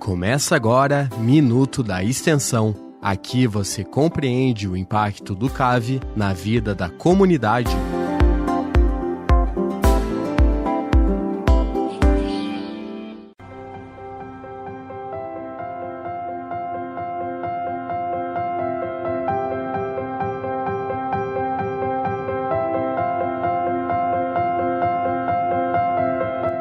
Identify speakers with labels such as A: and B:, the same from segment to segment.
A: Começa agora Minuto da Extensão. Aqui você compreende o impacto do CAV na vida da comunidade.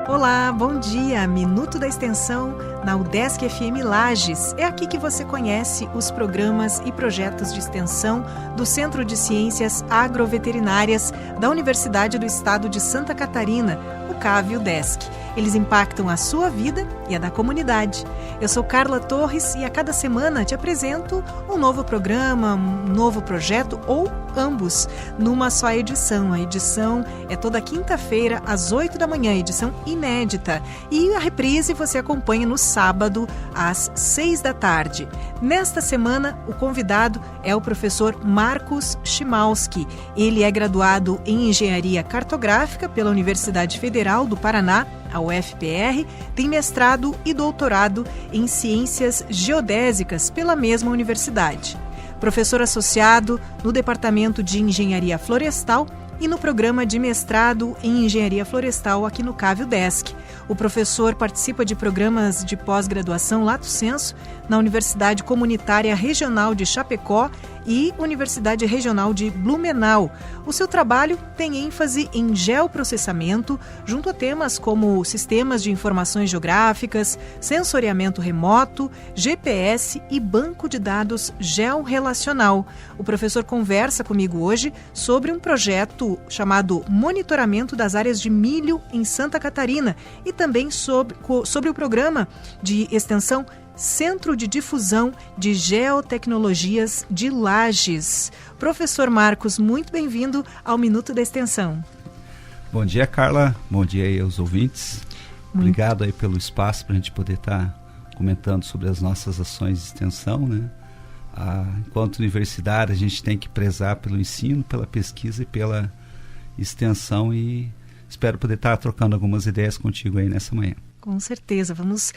B: Olá, bom dia! Minuto da Extensão na UDESC FM Lages. É aqui que você conhece os programas e projetos de extensão do Centro de Ciências Agroveterinárias da Universidade do Estado de Santa Catarina, o CAV UDESC. Eles impactam a sua vida e a da comunidade. Eu sou Carla Torres e a cada semana te apresento um novo programa, um novo projeto ou ambos numa só edição. A edição é toda quinta-feira às 8 da manhã, edição inédita. E a reprise você acompanha no sábado às 6 da tarde. Nesta semana, o convidado é o professor Marcos Chimalski. Ele é graduado em Engenharia Cartográfica pela Universidade Federal do Paraná, a UFPR, tem mestrado e doutorado em Ciências Geodésicas pela mesma universidade. Professor associado no Departamento de Engenharia Florestal e no Programa de Mestrado em Engenharia Florestal aqui no CAV UDESC. O professor participa de programas de pós-graduação Lato Sensu na Universidade Comunitária Regional de Chapecó e Universidade Regional de Blumenau. O seu trabalho tem ênfase em geoprocessamento, junto a temas como sistemas de informações geográficas, sensoriamento remoto, GPS e banco de dados georrelacional. O professor conversa comigo hoje sobre um projeto chamado Monitoramento das Áreas de Milho em Santa Catarina e também sobre o programa de extensão Centro de Difusão de Geotecnologias de Lages. Professor Marcos, muito bem-vindo ao Minuto da Extensão.
C: Bom dia, Carla. Bom dia aí aos ouvintes. Obrigado aí pelo espaço para a gente poder estar comentando sobre as nossas ações de extensão, né? Enquanto universidade, a gente tem que prezar pelo ensino, pela pesquisa e pela extensão, e espero poder estar trocando algumas ideias contigo aí nessa manhã.
B: Com certeza, vamos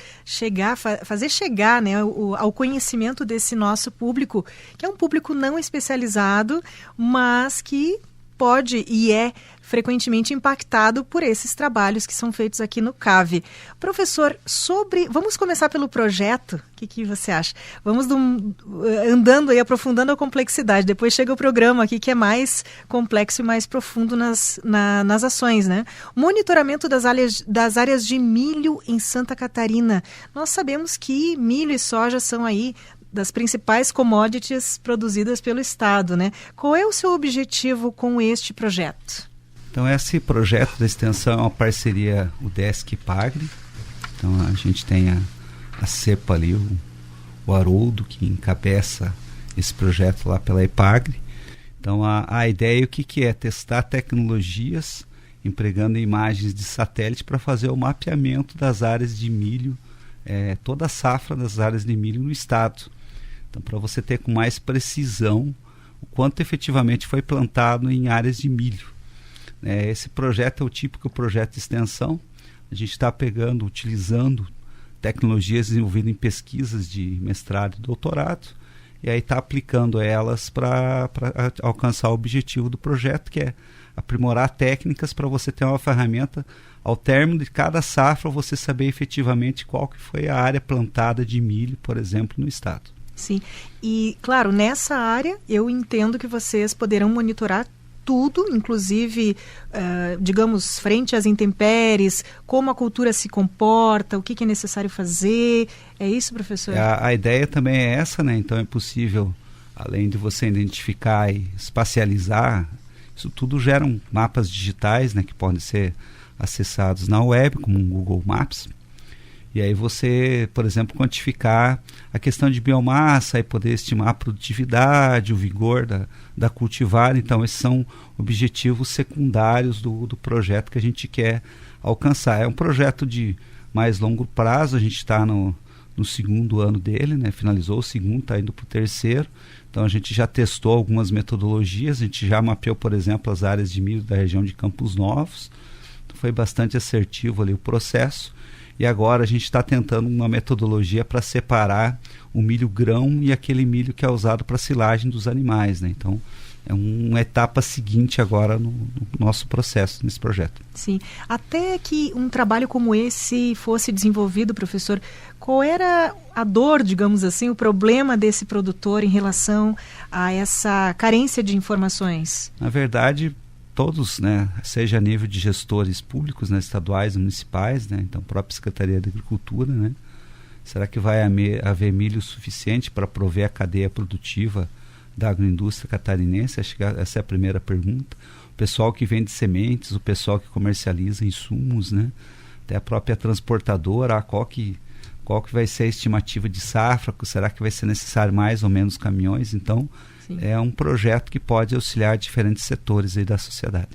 B: fazer chegar, né, ao conhecimento desse nosso público, que é um público não especializado, mas que pode e é frequentemente impactado por esses trabalhos que são feitos aqui no CAV. Professor, vamos começar pelo projeto, o que você acha? Vamos andando e aprofundando a complexidade, depois chega o programa aqui que é mais complexo e mais profundo nas ações, né? Monitoramento das áreas de milho em Santa Catarina. Nós sabemos que milho e soja são aí das principais commodities produzidas pelo Estado, né? Qual é o seu objetivo com este projeto?
C: Então, esse projeto da extensão é uma parceria UDESC-IPAGRE. Então, a gente tem a CEPA ali, o Haroldo, que encabeça esse projeto lá pela IPAGRE. Então, a ideia, o que é? Testar tecnologias empregando imagens de satélite para fazer o mapeamento das áreas de milho, toda a safra das áreas de milho no estado. Então, para você ter com mais precisão o quanto efetivamente foi plantado em áreas de milho. Esse projeto é o típico projeto de extensão. A gente está utilizando tecnologias desenvolvidas em pesquisas de mestrado e doutorado, e aí está aplicando elas para alcançar o objetivo do projeto, que é aprimorar técnicas para você ter uma ferramenta, ao término de cada safra, você saber efetivamente qual que foi a área plantada de milho, por exemplo, no estado.
B: Sim, e claro, nessa área eu entendo que vocês poderão monitorar tudo, inclusive, digamos, frente às intempéries, como a cultura se comporta, o que é necessário fazer. É isso, professor?
C: A ideia também é essa, né? Então é possível, além de você identificar e espacializar, isso tudo geram mapas digitais, né, que podem ser acessados na web, como o Google Maps. E aí você, por exemplo, quantificar a questão de biomassa e poder estimar a produtividade, o vigor da cultivar. Então, esses são objetivos secundários do projeto que a gente quer alcançar. É um projeto de mais longo prazo, a gente está no segundo ano dele, né? Finalizou o segundo, está indo para o terceiro. Então, a gente já testou algumas metodologias, a gente já mapeou, por exemplo, as áreas de milho da região de Campos Novos. Então, foi bastante assertivo ali o processo. e agora a gente está tentando uma metodologia para separar o milho grão e aquele milho que é usado para silagem dos animais, né? Então, é uma etapa seguinte agora no nosso processo, nesse projeto.
B: Sim. Até que um trabalho como esse fosse desenvolvido, professor, qual era a dor, digamos assim, o problema desse produtor em relação a essa carência de informações?
C: Na verdade, todos, né, seja a nível de gestores públicos, né, estaduais e municipais, né, então a própria Secretaria da Agricultura, né, será que vai haver milho suficiente para prover a cadeia produtiva da agroindústria catarinense? Acho que essa é a primeira pergunta. O pessoal que vende sementes, o pessoal que comercializa insumos, né? Até a própria transportadora, qual que vai ser a estimativa de safra, será que vai ser necessário mais ou menos caminhões? Então, sim, é um projeto que pode auxiliar diferentes setores aí da sociedade.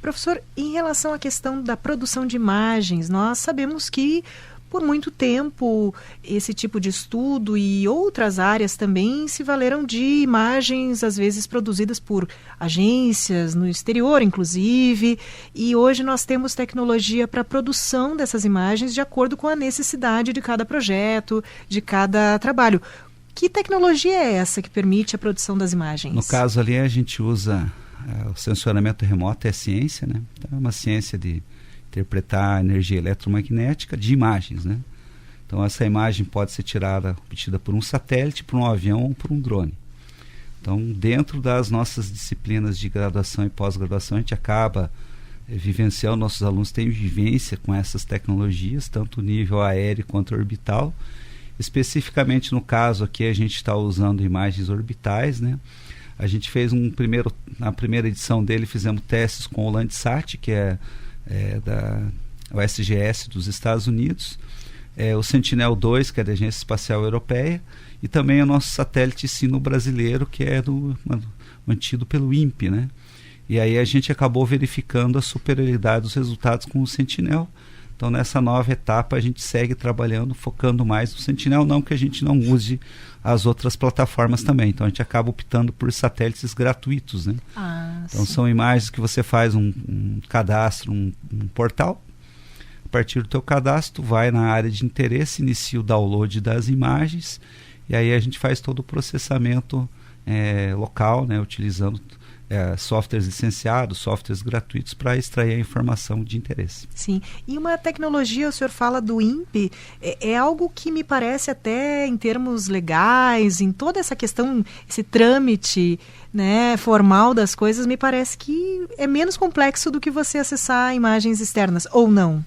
B: Professor, em relação à questão da produção de imagens, nós sabemos que por muito tempo, esse tipo de estudo e outras áreas também se valeram de imagens, às vezes produzidas por agências no exterior, inclusive, e hoje nós temos tecnologia para a produção dessas imagens de acordo com a necessidade de cada projeto, de cada trabalho. Que tecnologia é essa que permite a produção das imagens?
C: No caso ali, a gente usa o sensoramento remoto, é ciência, né? Então, é uma ciência de interpretar a energia eletromagnética de imagens, né? Então essa imagem pode ser obtida por um satélite, por um avião ou por um drone. Então, dentro das nossas disciplinas de graduação e pós-graduação, a gente acaba vivenciando, nossos alunos têm vivência com essas tecnologias, tanto nível aéreo quanto orbital. Especificamente no caso aqui, a gente está usando imagens orbitais, né? A gente fez na primeira edição dele, fizemos testes com o Landsat, que é da USGS dos Estados Unidos, o Sentinel-2, que é da Agência Espacial Europeia, e também o nosso satélite sino brasileiro, que é mantido pelo INPE, né? E aí a gente acabou verificando a superioridade dos resultados com o Sentinel. Então, nessa nova etapa, a gente segue trabalhando, focando mais no Sentinel, não que a gente não use as outras plataformas também. Então, a gente acaba optando por satélites gratuitos, né? Então, sim, são imagens que você faz um cadastro, um portal. A partir do teu cadastro, vai na área de interesse, inicia o download das imagens, e aí a gente faz todo o processamento local, né, utilizando softwares licenciados, softwares gratuitos para extrair a informação de interesse.
B: Sim, e uma tecnologia, o senhor fala do INPE, é algo que me parece até em termos legais, em toda essa questão, esse trâmite, né, formal das coisas, me parece que é menos complexo do que você acessar imagens externas, ou não?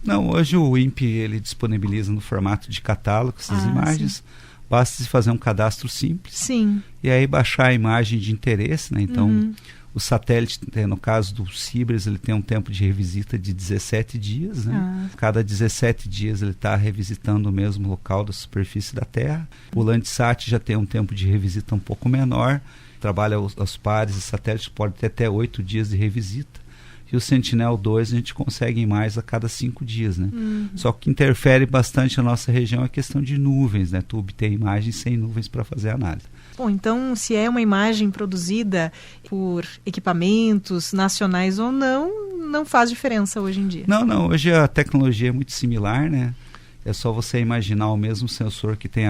C: Não, hoje o INPE ele disponibiliza no formato de catálogo essas imagens. Sim. Basta se fazer um cadastro simples. Sim. E aí baixar a imagem de interesse, né? Então, o satélite, no caso do Cibers, ele tem um tempo de revisita de 17 dias, né? Cada 17 dias ele está revisitando o mesmo local da superfície da Terra. O Landsat já tem um tempo de revisita um pouco menor. Trabalha os pares e satélites, pode ter até 8 dias de revisita. E o Sentinel-2 a gente consegue mais a cada 5 dias, né? Só que interfere bastante na nossa região a questão de nuvens, né? Tu obtém imagens sem nuvens para fazer análise.
B: Bom, então se é uma imagem produzida por equipamentos nacionais ou não faz diferença hoje em dia?
C: Não, hoje a tecnologia é muito similar, né? É só você imaginar o mesmo sensor que tem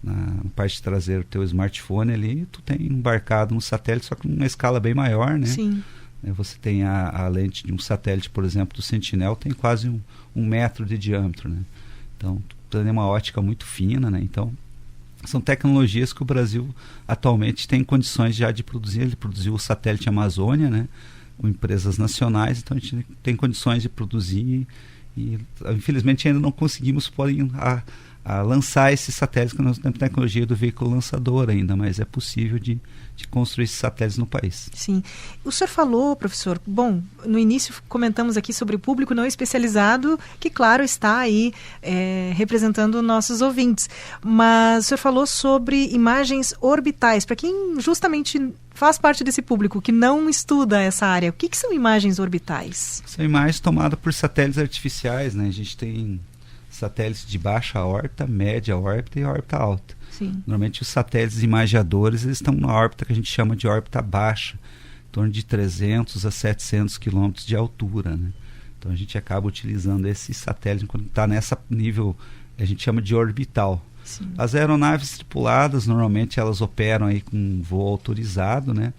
C: na parte traseira do teu smartphone ali, tu tem embarcado no satélite, só que numa escala bem maior, né? Sim. Você tem a lente de um satélite, por exemplo, do Sentinel, tem quase um metro de diâmetro, né? Então, tem uma ótica muito fina, né? Então, são tecnologias que o Brasil atualmente tem condições já de produzir. Ele produziu o satélite Amazônia, né? Com empresas nacionais, então a gente tem condições de produzir e infelizmente ainda não conseguimos a lançar esses satélites, que nós temos tecnologia do veículo lançador ainda, mas é possível de construir esses satélites no país.
B: Sim. O senhor falou, professor, bom, no início comentamos aqui sobre o público não especializado, que claro está aí representando nossos ouvintes, mas o senhor falou sobre imagens orbitais, para quem justamente faz parte desse público que não estuda essa área, o que são imagens orbitais?
C: São imagens tomadas por satélites artificiais, né? A gente tem satélites de baixa órbita, média órbita e órbita alta. Sim. Normalmente os satélites imagiadores eles estão na órbita que a gente chama de órbita baixa, em torno de 300 a 700 quilômetros de altura, né? Então a gente acaba utilizando esse satélite quando está nessa nível, a gente chama de orbital.
B: Sim.
C: As aeronaves tripuladas, normalmente elas operam aí com um voo autorizado, né?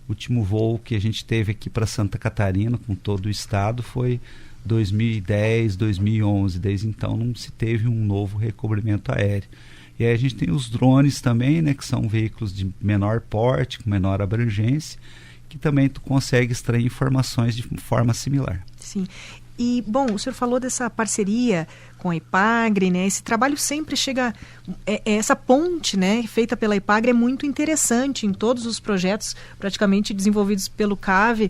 C: O último voo que a gente teve aqui para Santa Catarina, com todo o estado, foi 2010, 2011. Desde então não se teve um novo recobrimento aéreo. E aí a gente tem os drones também, né? Que são veículos de menor porte, com menor abrangência, que também tu consegue extrair informações de forma similar.
B: Sim. E, bom, o senhor falou dessa parceria com a IPAGRE, né? Esse trabalho sempre chega... essa ponte, né, feita pela IPAGRE é muito interessante em todos os projetos praticamente desenvolvidos pelo CAV.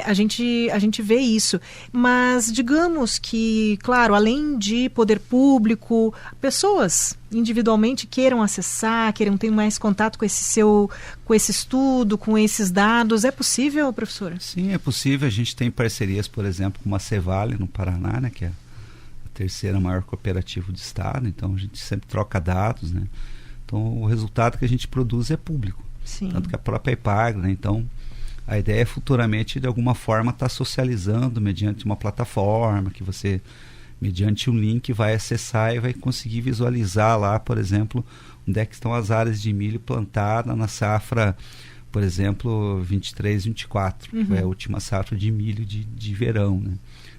B: A gente vê isso. Mas, digamos que, claro, além de poder público, pessoas individualmente queiram acessar, queiram ter mais contato com esse estudo, com esses dados. É possível, professora?
C: Sim, é possível. A gente tem parcerias, por exemplo, com a Cevale, no Paraná, né, que é a terceira maior cooperativa do estado. Então, a gente sempre troca dados, né? Então, o resultado que a gente produz é público.
B: Sim.
C: Tanto que a própria IPAGRE, né? Então, a ideia é futuramente, de alguma forma, estar socializando mediante uma plataforma que você, mediante um link, vai acessar e vai conseguir visualizar lá, por exemplo, onde é que estão as áreas de milho plantadas na safra, por exemplo, 23, 24, que é a última safra de milho de verão, né?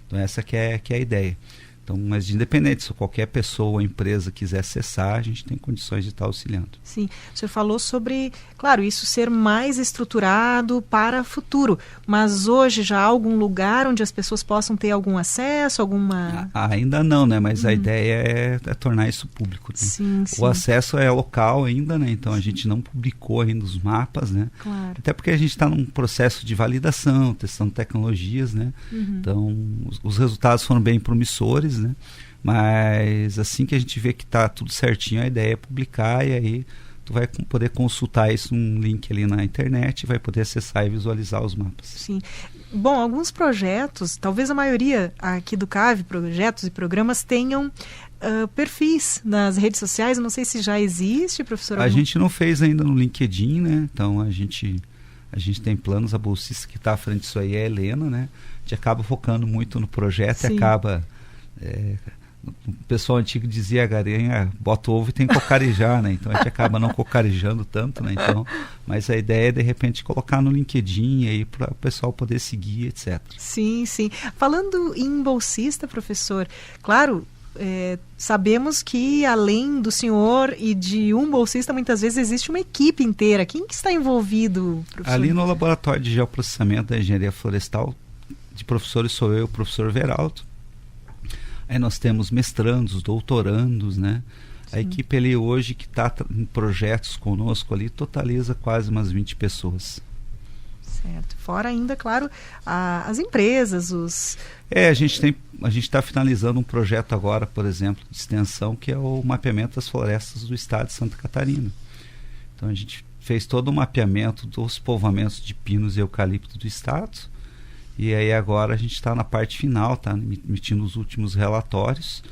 C: Então essa que é a ideia. Então, mas independente, se qualquer pessoa ou empresa quiser acessar, a gente tem condições de estar auxiliando.
B: Sim, o senhor falou sobre, claro, isso ser mais estruturado para o futuro, mas hoje já há algum lugar onde as pessoas possam ter algum acesso, alguma...
C: Ainda não, né? Mas a ideia é tornar isso público, né?
B: Sim, sim.
C: O acesso é local ainda, né? Então a gente não publicou ainda os mapas, né?
B: Claro.
C: Até porque a gente está num processo de validação, testando tecnologias, né? Então os resultados foram bem promissores, né? Mas assim que a gente vê que está tudo certinho, a ideia é publicar, e aí tu vai poder consultar isso num link ali na internet e vai poder acessar e visualizar os mapas.
B: Sim. Bom, alguns projetos, talvez a maioria aqui do CAV, projetos e programas, tenham perfis nas redes sociais. Eu não sei se já existe, professor.
C: A gente não fez ainda no LinkedIn, né? Então a gente tem planos. A bolsista que está à frente disso aí é a Helena, né? A gente acaba focando muito no projeto. Sim. E acaba... o pessoal antigo dizia, a galinha bota o ovo e tem que cocarejar, né? Então a gente acaba não cocarejando tanto, né? Então, mas a ideia é de repente colocar no LinkedIn aí para o pessoal poder seguir, etc.
B: Sim, sim. Falando em bolsista, professor, claro, sabemos que além do senhor e de um bolsista, muitas vezes existe uma equipe inteira. Quem que está envolvido, professor?
C: Ali no laboratório de geoprocessamento da engenharia florestal, de professores sou eu, o professor Veraldo. Aí nós temos mestrandos, doutorandos, né? Sim. A equipe ali hoje que está em projetos conosco ali totaliza quase umas 20 pessoas.
B: Certo. Fora ainda, claro, as empresas,
C: a gente está finalizando um projeto agora, por exemplo, de extensão, que é o mapeamento das florestas do estado de Santa Catarina. Então a gente fez todo o mapeamento dos povoamentos de pinos e eucalipto do estado. E aí agora a gente está na parte final, está emitindo os últimos relatórios,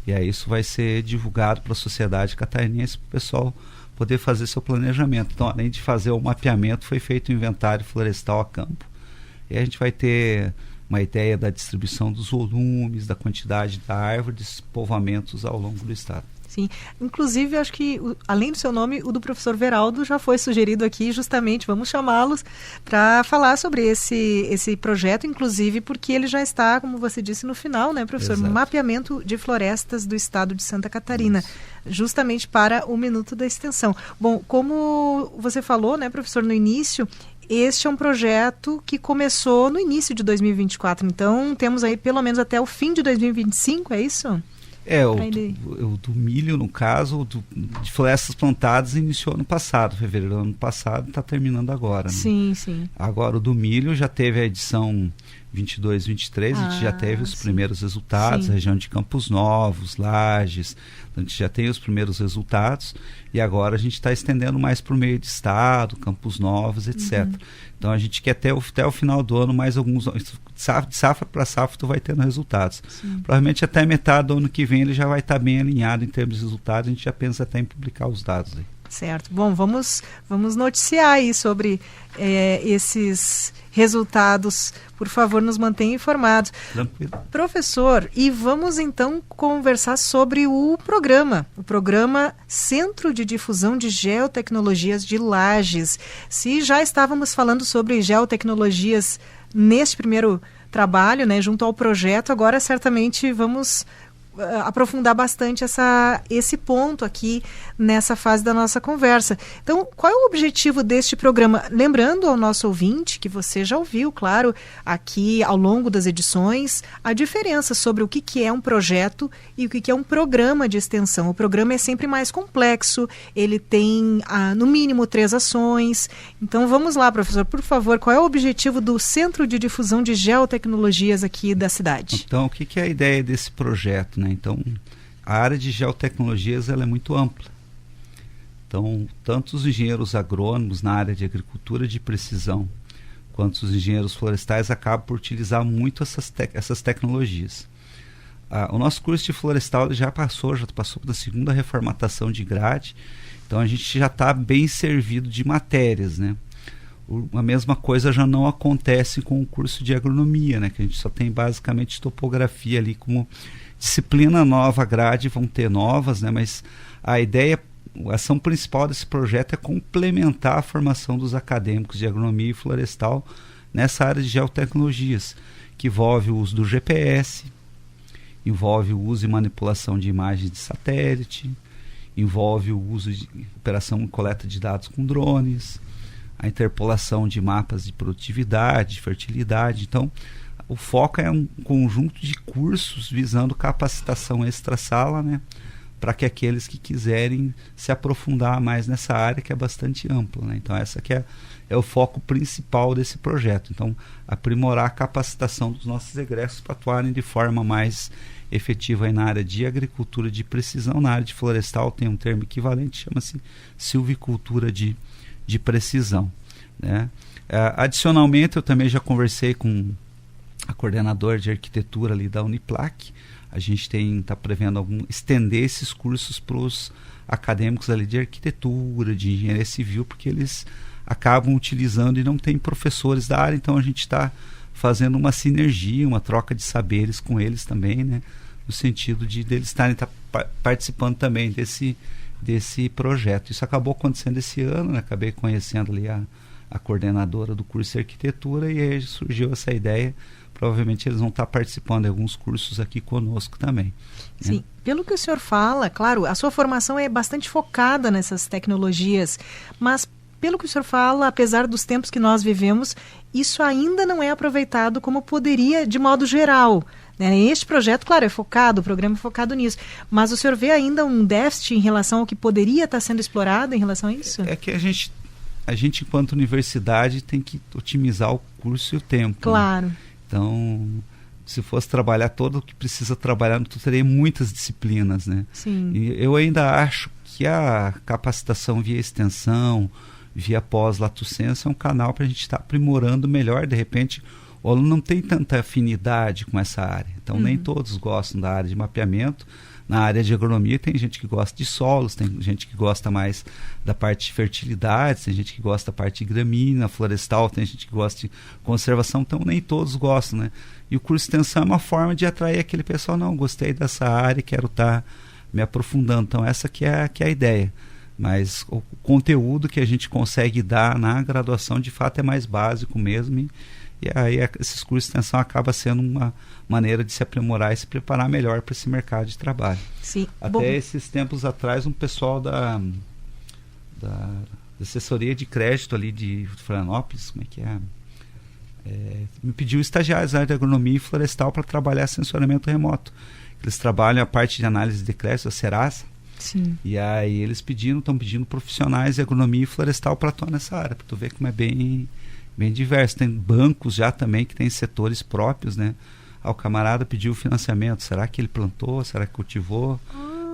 C: e aí isso vai ser divulgado para a sociedade catarinense, para o pessoal poder fazer seu planejamento. Então, além de fazer o mapeamento, foi feito o inventário florestal a campo, e a gente vai ter uma ideia da distribuição dos volumes, da quantidade da árvore, desses povoamentos ao longo do estado.
B: Sim, inclusive acho que além do seu nome, o do professor Veraldo já foi sugerido aqui, justamente vamos chamá-los para falar sobre esse projeto, inclusive porque ele já está, como você disse, no final, né, professor?
C: Exato.
B: Mapeamento de florestas do estado de Santa Catarina, justamente para o Minuto da Extensão. Bom, como você falou, né, professor, no início, este é um projeto que começou no início de 2024, então temos aí pelo menos até o fim de 2025, é isso?
C: O do milho, no caso, de florestas plantadas, iniciou ano passado, fevereiro do ano passado, está terminando agora. Né?
B: Sim, sim.
C: Agora, o do milho já teve a edição 22, 23, a gente já teve os primeiros resultados, região de Campos Novos, Lages, a gente já tem os primeiros resultados, e agora a gente está estendendo mais para o meio de estado, Campos Novos, etc. Então a gente quer até o final do ano mais alguns, de safra para safra tu vai tendo resultados. Sim. Provavelmente até metade do ano que vem ele já vai estar bem alinhado em termos de resultados, a gente já pensa até em publicar os dados aí.
B: Certo. Bom, vamos noticiar aí sobre esses resultados. Por favor, nos mantenha informados.
C: Tranquilo.
B: Professor, e vamos então conversar sobre o programa Centro de Difusão de Geotecnologias de Lages. Se já estávamos falando sobre geotecnologias neste primeiro trabalho, né, junto ao projeto, agora certamente vamos aprofundar bastante esse ponto aqui nessa fase da nossa conversa. Então, qual é o objetivo deste programa? Lembrando ao nosso ouvinte, que você já ouviu, claro, aqui ao longo das edições, a diferença sobre o que é um projeto e o que é um programa de extensão. O programa é sempre mais complexo, ele tem, no mínimo, 3 ações. Então, vamos lá, professor, por favor, qual é o objetivo do Centro de Difusão de Geotecnologias aqui da cidade?
C: Então, o que é a ideia desse projeto, né? Então, a área de geotecnologias ela é muito ampla. Então, tanto os engenheiros agrônomos na área de agricultura de precisão, quanto os engenheiros florestais acabam por utilizar muito essas tecnologias. O nosso curso de florestal já passou da segunda reformatação de grade, então a gente já está bem servido de matérias, né? A mesma coisa já não acontece com o curso de agronomia, né? Que a gente só tem basicamente topografia ali como disciplina nova, grade, vão ter novas, né? Mas a ideia, a ação principal desse projeto é complementar a formação dos acadêmicos de agronomia e florestal nessa área de geotecnologias, que envolve o uso do GPS, envolve o uso e manipulação de imagens de satélite, envolve o uso de operação e coleta de dados com drones, a interpolação de mapas de produtividade, fertilidade. Então, o foco é um conjunto de cursos visando capacitação extra-sala, né, para que aqueles que quiserem se aprofundar mais nessa área, que é bastante ampla, né? Então, essa que é o foco principal desse projeto. Então, aprimorar a capacitação dos nossos egressos para atuarem de forma mais efetiva aí na área de agricultura de precisão. Na área de florestal tem um termo equivalente, chama-se silvicultura de precisão, né? Adicionalmente, eu também já conversei com a coordenadora de arquitetura ali da Uniplac. A gente está prevendo estender esses cursos para os acadêmicos ali de arquitetura, de engenharia civil, porque eles acabam utilizando e não tem professores da área, então a gente está fazendo uma sinergia, uma troca de saberes com eles também, né? No sentido de eles estarem participando também desse projeto. Isso acabou acontecendo esse ano, né? Acabei conhecendo ali a coordenadora do curso de arquitetura e aí surgiu essa ideia. Provavelmente eles vão estar participando de alguns cursos aqui conosco também.
B: Sim,
C: né?
B: Pelo que o senhor fala, claro, a sua formação é bastante focada nessas tecnologias, mas pelo que o senhor fala, apesar dos tempos que nós vivemos, isso ainda não é aproveitado como poderia de modo geral, né? Este projeto, claro, é focado, o programa é focado nisso, mas o senhor vê ainda um déficit em relação ao que poderia estar sendo explorado em relação a isso?
C: É que a gente enquanto universidade tem que otimizar o curso e o tempo.
B: Claro.
C: Né? Então, se fosse trabalhar todo o que precisa trabalhar, tu teria muitas disciplinas, né?
B: Sim.
C: E eu ainda acho que a capacitação via extensão, via pós-lato sensu é um canal para a gente estar aprimorando melhor. De repente, o aluno não tem tanta afinidade com essa área. Então, nem todos gostam da área de mapeamento. Na área de agronomia tem gente que gosta de solos, tem gente que gosta mais da parte de fertilidade, tem gente que gosta da parte de gramínea, florestal, tem gente que gosta de conservação, então nem todos gostam, né? E o curso de extensão é uma forma de atrair aquele pessoal, não, gostei dessa área, quero estar me aprofundando. Então essa que é a ideia. Mas o conteúdo que a gente consegue dar na graduação, de fato, é mais básico mesmo, e aí esses cursos de extensão acabam sendo uma maneira de se aprimorar e se preparar melhor para esse mercado de trabalho.
B: Sim.
C: Até esses tempos atrás, um pessoal da assessoria de crédito ali de Florianópolis, como é que é? Me pediu estagiários na área de agronomia e florestal para trabalhar sensoramento remoto. Eles trabalham a parte de análise de crédito, a Serasa.
B: Sim.
C: E aí eles estão pedindo profissionais de agronomia e florestal para atuar nessa área, para tu ver como é bem diverso. Tem bancos já também que tem setores próprios, né? O camarada pediu financiamento, será que ele plantou, será que cultivou?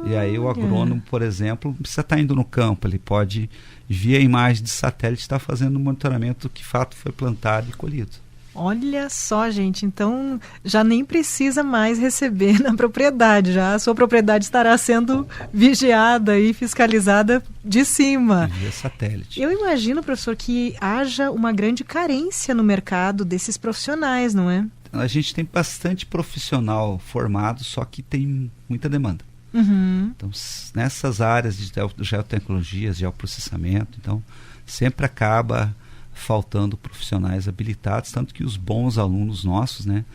C: E aí o agrônomo, por exemplo, não precisa estar indo no campo, ele pode, via imagem de satélite, estar fazendo um monitoramento do que fato foi plantado e colhido.
B: Olha só, gente, então já nem precisa mais receber na propriedade, já a sua propriedade estará sendo vigiada e fiscalizada de cima.
C: Via satélite.
B: Eu imagino, professor, que haja uma grande carência no mercado desses profissionais, não é?
C: A gente tem bastante profissional formado, só que tem muita demanda. Então, nessas áreas de geotecnologias, geoprocessamento, então, sempre acaba faltando profissionais habilitados, tanto que os bons alunos nossos, né,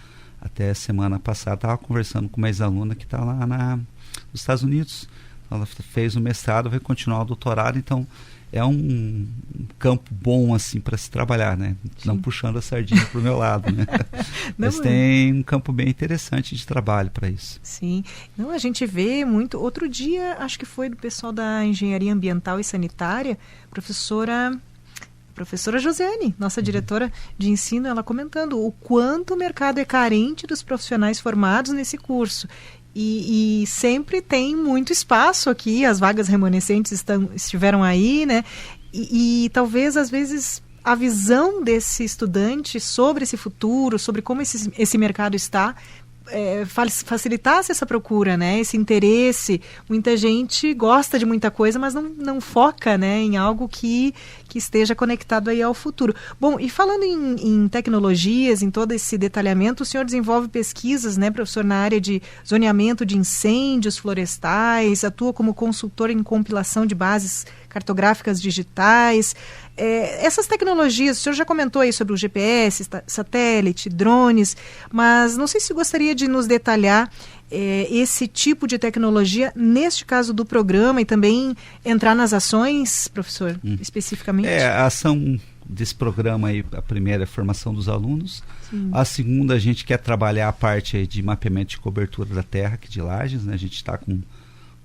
C: até semana passada estava conversando com uma ex-aluna que está lá nos Estados Unidos. Ela fez o mestrado, vai continuar o doutorado, então é um campo bom assim para se trabalhar, né? Não puxando a sardinha para o meu lado, né? Mas tem um campo bem interessante de trabalho para isso.
B: Sim, não, a gente vê muito. Outro dia, acho que foi do pessoal da Engenharia Ambiental e Sanitária, professora Josiane, nossa diretora de ensino, ela comentando o quanto o mercado é carente dos profissionais formados nesse curso. E sempre tem muito espaço aqui, as vagas remanescentes estiveram aí, né? E talvez, às vezes, a visão desse estudante sobre esse futuro, sobre como esse mercado está, facilitasse essa procura, né? Esse interesse. Muita gente gosta de muita coisa, mas não foca, né, em algo que esteja conectado aí ao futuro. Bom, e falando em tecnologias, em todo esse detalhamento, o senhor desenvolve pesquisas, né, professor, na área de zoneamento de incêndios florestais, atua como consultor em compilação de bases cartográficas digitais. Essas tecnologias, o senhor já comentou aí sobre o GPS, satélite, drones, mas não sei se gostaria de nos detalhar esse tipo de tecnologia, neste caso do programa, e também entrar nas ações, professor, especificamente.
C: A ação desse programa aí, a primeira é a formação dos alunos. Sim. A segunda, a gente quer trabalhar a parte aí de mapeamento de cobertura da terra aqui de Lages, né? A gente está com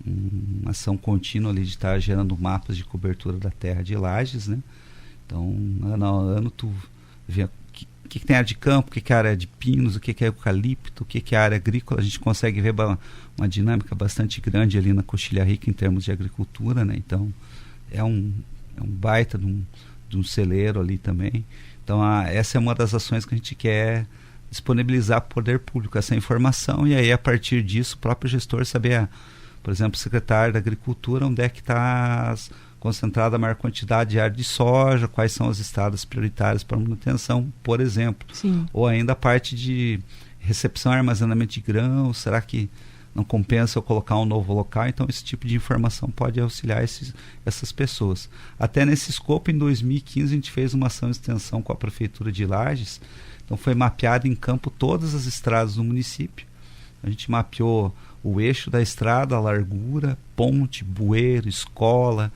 C: uma ação contínua ali de estar gerando mapas de cobertura da terra de Lages, né? Então, ano a ano, tu vê o que tem área de campo, o que é área de pinos, o que é eucalipto, o que é área agrícola. A gente consegue ver uma dinâmica bastante grande ali na Coxilha Rica em termos de agricultura, né? Então, é um baita de um celeiro ali também. Então, essa é uma das ações que a gente quer disponibilizar para o poder público, essa informação, e aí, a partir disso, o próprio gestor saber, por exemplo, o secretário da Agricultura, onde é que está concentrada a maior quantidade de área de soja, quais são as estradas prioritárias para manutenção, por exemplo.
B: Sim.
C: Ou ainda a parte de recepção e armazenamento de grãos, será que não compensa eu colocar um novo local? Então, esse tipo de informação pode auxiliar essas pessoas. Até nesse escopo, em 2015, a gente fez uma ação de extensão com a Prefeitura de Lages. Então, foi mapeado em campo todas as estradas do município. A gente mapeou o eixo da estrada, a largura, ponte, bueiro, escola,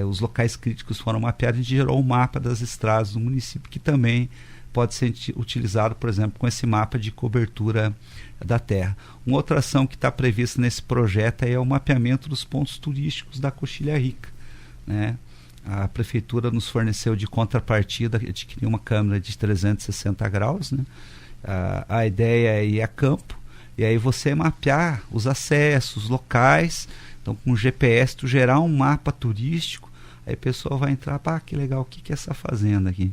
C: os locais críticos foram mapeados. A gente gerou um mapa das estradas do município, que também pode ser utilizado, por exemplo, com esse mapa de cobertura da terra. Uma outra ação que está prevista nesse projeto é o mapeamento dos pontos turísticos da Coxilha Rica, né? A prefeitura nos forneceu de contrapartida, adquirir uma câmera de 360 graus, né? A ideia é ir a campo, e aí você mapear os acessos, os locais. Então, com o GPS, tu gerar um mapa turístico, aí a pessoa vai entrar, que legal, o que é essa fazenda aqui?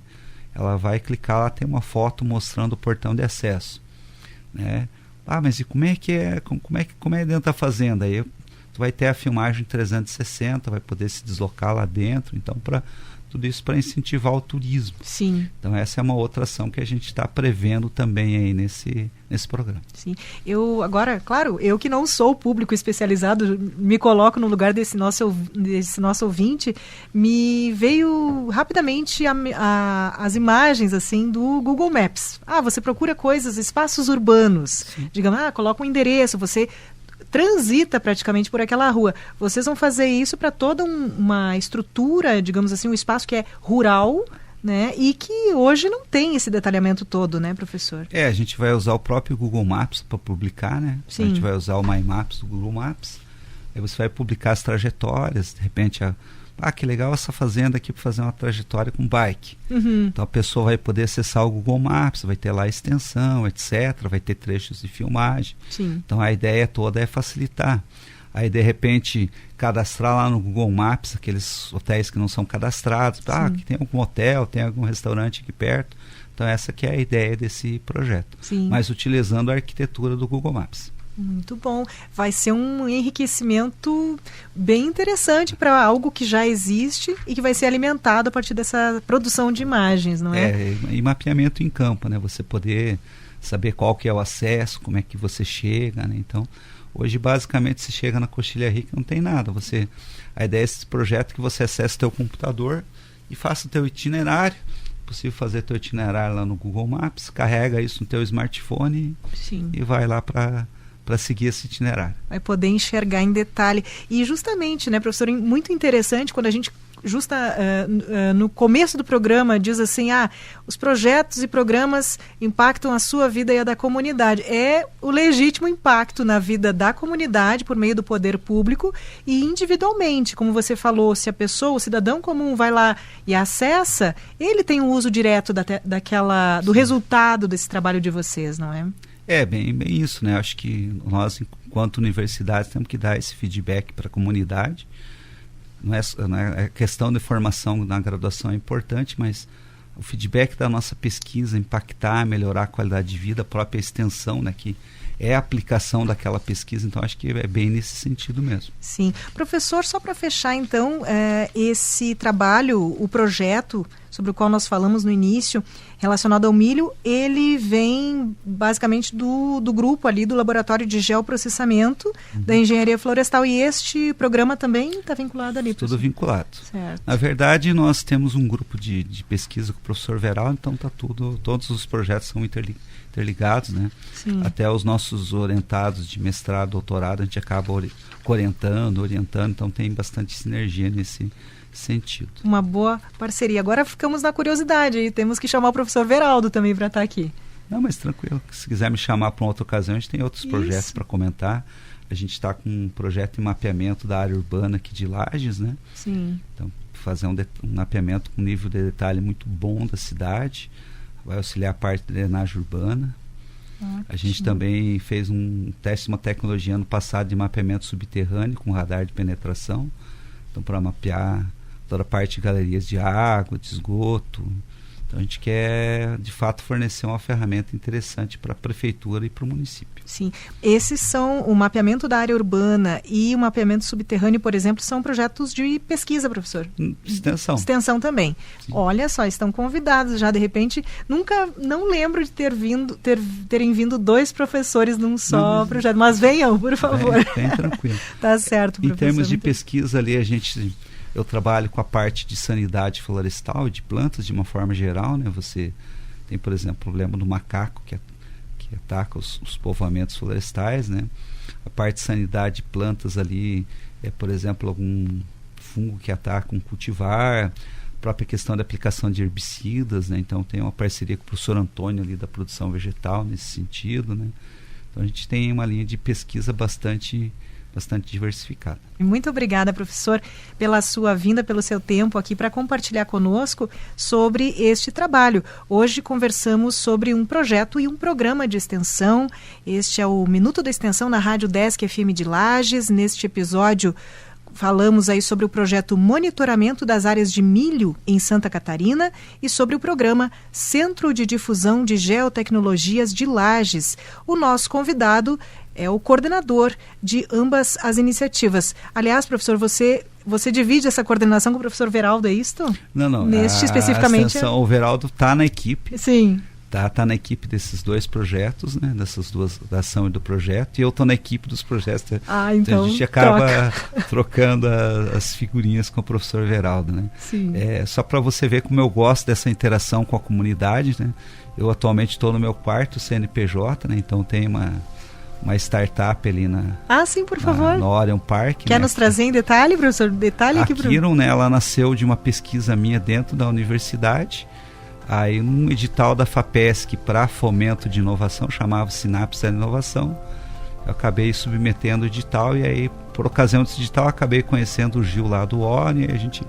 C: Ela vai clicar lá, tem uma foto mostrando o portão de acesso, né? Mas e como é dentro da fazenda? Aí tu vai ter a filmagem 360, vai poder se deslocar lá dentro, então tudo isso para incentivar o turismo.
B: Sim.
C: Então, essa é uma outra ação que a gente está prevendo também aí nesse programa.
B: Sim. Agora, claro, eu que não sou público especializado, me coloco no lugar desse nosso ouvinte, me veio rapidamente as imagens assim do Google Maps. Você procura coisas, espaços urbanos. Digamos, coloca um endereço, você transita praticamente por aquela rua. Vocês vão fazer isso para toda uma estrutura, digamos assim, um espaço que é rural, né? E que hoje não tem esse detalhamento todo, né, professor?
C: A gente vai usar o próprio Google Maps para publicar, né?
B: Sim.
C: A gente vai usar o My Maps do Google Maps. Aí você vai publicar as trajetórias, de repente, que legal essa fazenda aqui para fazer uma trajetória com bike. Então a pessoa vai poder acessar o Google Maps, vai ter lá a extensão, etc. Vai ter trechos de filmagem.
B: Sim.
C: Então a ideia toda é facilitar. Aí de repente cadastrar lá no Google Maps aqueles hotéis que não são cadastrados. Aqui tem algum hotel, tem algum restaurante aqui perto. Então essa que é a ideia desse projeto,
B: Sim.
C: mas utilizando a arquitetura do Google Maps.
B: Muito bom. Vai ser um enriquecimento bem interessante para algo que já existe e que vai ser alimentado a partir dessa produção de imagens, não é?
C: E mapeamento em campo, né? Você poder saber qual que é o acesso, como é que você chega, né? Então, hoje basicamente você chega na Coxilha Rica, não tem nada. A ideia desse projeto é que você acesse o teu computador e faça o teu itinerário. É possível fazer teu itinerário lá no Google Maps, carrega isso no teu smartphone e vai lá para seguir esse itinerário.
B: Vai poder enxergar em detalhe. E justamente, né, professor, muito interessante quando a gente no começo do programa diz assim, os projetos e programas impactam a sua vida e a da comunidade. É o legítimo impacto na vida da comunidade por meio do poder público e individualmente, como você falou, se a pessoa, o cidadão comum vai lá e acessa, ele tem um uso direto do resultado desse trabalho de vocês, não é?
C: Bem isso, né? Acho que nós, enquanto universidades, temos que dar esse feedback para a comunidade. Não é questão de formação na graduação é importante, mas o feedback da nossa pesquisa, impactar, melhorar a qualidade de vida, a própria extensão, né, que é a aplicação daquela pesquisa, então acho que é bem nesse sentido mesmo.
B: Sim. Professor, só para fechar então, esse trabalho, o projeto sobre o qual nós falamos no início, relacionado ao milho, ele vem basicamente do grupo ali, do Laboratório de Geoprocessamento da Engenharia Florestal, e este programa também está vinculado ali.
C: Tudo vinculado.
B: Certo.
C: Na verdade, nós temos um grupo de pesquisa com o professor Veraldo, então todos os projetos são interligados, né?
B: Sim.
C: Até os nossos orientados de mestrado, doutorado, a gente acaba orientando, então tem bastante sinergia nesse sentido.
B: Uma boa parceria. Agora ficamos na curiosidade e temos que chamar o professor Veraldo também para estar aqui.
C: Não, mas tranquilo. Se quiser me chamar para uma outra ocasião, a gente tem outros projetos para comentar. A gente está com um projeto de mapeamento da área urbana aqui de Lages, né?
B: Sim.
C: Então, fazer um mapeamento com nível de detalhe muito bom da cidade, vai auxiliar a parte de drenagem urbana.
B: Ótimo.
C: A gente também fez um teste de uma tecnologia ano passado de mapeamento subterrâneo com radar de penetração. Então, para mapear toda a parte de galerias de água, de esgoto. Então, a gente quer, de fato, fornecer uma ferramenta interessante para a prefeitura e para o município.
B: Sim. Esses são o mapeamento da área urbana e o mapeamento subterrâneo, por exemplo, são projetos de pesquisa, professor?
C: Extensão.
B: Extensão também. Sim. Olha só, estão convidados já, de repente. Não lembro de terem vindo 2 professores num só projeto, mas venham, por favor.
C: Bem tranquilo.
B: Tá certo, professor.
C: Em termos de pesquisa ali, eu trabalho com a parte de sanidade florestal e de plantas de uma forma geral, né? Você tem, por exemplo, o problema do macaco que ataca os povoamentos florestais, né? A parte de sanidade de plantas ali por exemplo, algum fungo que ataca um cultivar, a própria questão da aplicação de herbicidas, né? Então tem uma parceria com o professor Antônio ali da produção vegetal nesse sentido, né? Então a gente tem uma linha de pesquisa bastante diversificada.
B: Muito obrigada, professor, pela sua vinda, pelo seu tempo aqui para compartilhar conosco sobre este trabalho. Hoje conversamos sobre um projeto e um programa de extensão. Este é o Minuto da Extensão na Rádio Desk FM de Lages. Neste episódio falamos aí sobre o projeto Monitoramento das Áreas de Milho em Santa Catarina e sobre o programa Centro de Difusão de Geotecnologias de Lages. O nosso convidado é o coordenador de ambas as iniciativas. Aliás, professor, você divide essa coordenação com o professor Veraldo, é isto?
C: Não.
B: Neste especificamente.
C: O Veraldo está na equipe.
B: Sim.
C: Tá na equipe desses 2 projetos, né? Dessas duas, da ação e do projeto, e eu estou na equipe dos projetos.
B: Então
C: a gente acaba trocando as figurinhas com o professor Veraldo, né?
B: Sim.
C: Só para você ver como eu gosto dessa interação com a comunidade, né? Eu atualmente estou no meu quarto CNPJ, né? Então tem uma startup ali
B: sim, por favor.
C: No Orion Park.
B: Quer nos trazer em detalhe, professor? Detalhe aqui.
C: A Kiron, né? Ela nasceu de uma pesquisa minha dentro da universidade. Aí, num edital da FAPESC para fomento de inovação, chamava Sinapse da Inovação, eu acabei submetendo o edital, e aí, por ocasião desse edital, acabei conhecendo o Gil lá do ONI, e a gente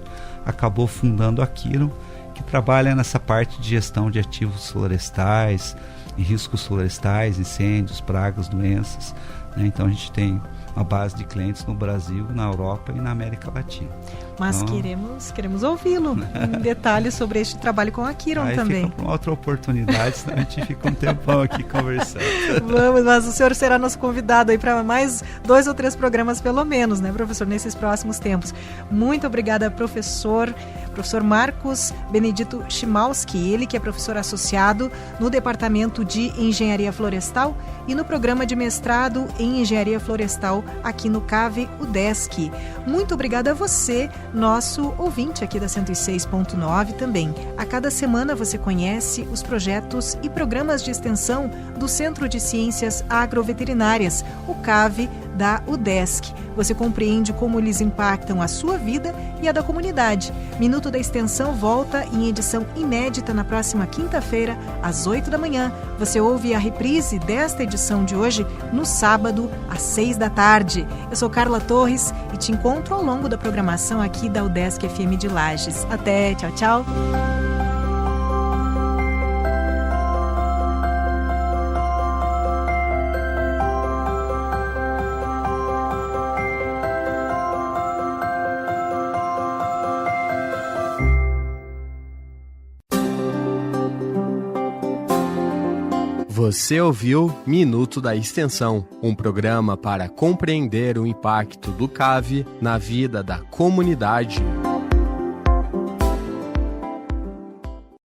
C: acabou fundando a Kiron, que trabalha nessa parte de gestão de ativos florestais, riscos florestais, incêndios, pragas, doenças, né? Então a gente tem uma base de clientes no Brasil, na Europa e na América Latina.
B: Mas queremos ouvi-lo em detalhes sobre este trabalho com a Kiron também.
C: Fica para outra oportunidade, senão a gente fica um tempão aqui conversando.
B: Vamos, mas o senhor será nosso convidado aí para mais 2 ou 3 programas pelo menos, né, professor, nesses próximos tempos. Muito obrigada, professor Marcos Benedito Chimalski, ele que é professor associado no Departamento de Engenharia Florestal e no Programa de Mestrado em Engenharia Florestal aqui no CAV UDESC. Muito obrigada a você, nosso ouvinte aqui da 106.9 também. A cada semana você conhece os projetos e programas de extensão do Centro de Ciências Agroveterinárias, o CAV da UDESC. Você compreende como eles impactam a sua vida e a da comunidade. Minuto da Extensão volta em edição inédita na próxima quinta-feira, às 8 da manhã. Você ouve a reprise desta edição de hoje no sábado, às 6 da tarde. Eu sou Carla Torres e te encontro ao longo da programação aqui da UDESC FM de Lages. Até, tchau, tchau.
A: Você ouviu Minuto da Extensão, um programa para compreender o impacto do CAV na vida da comunidade.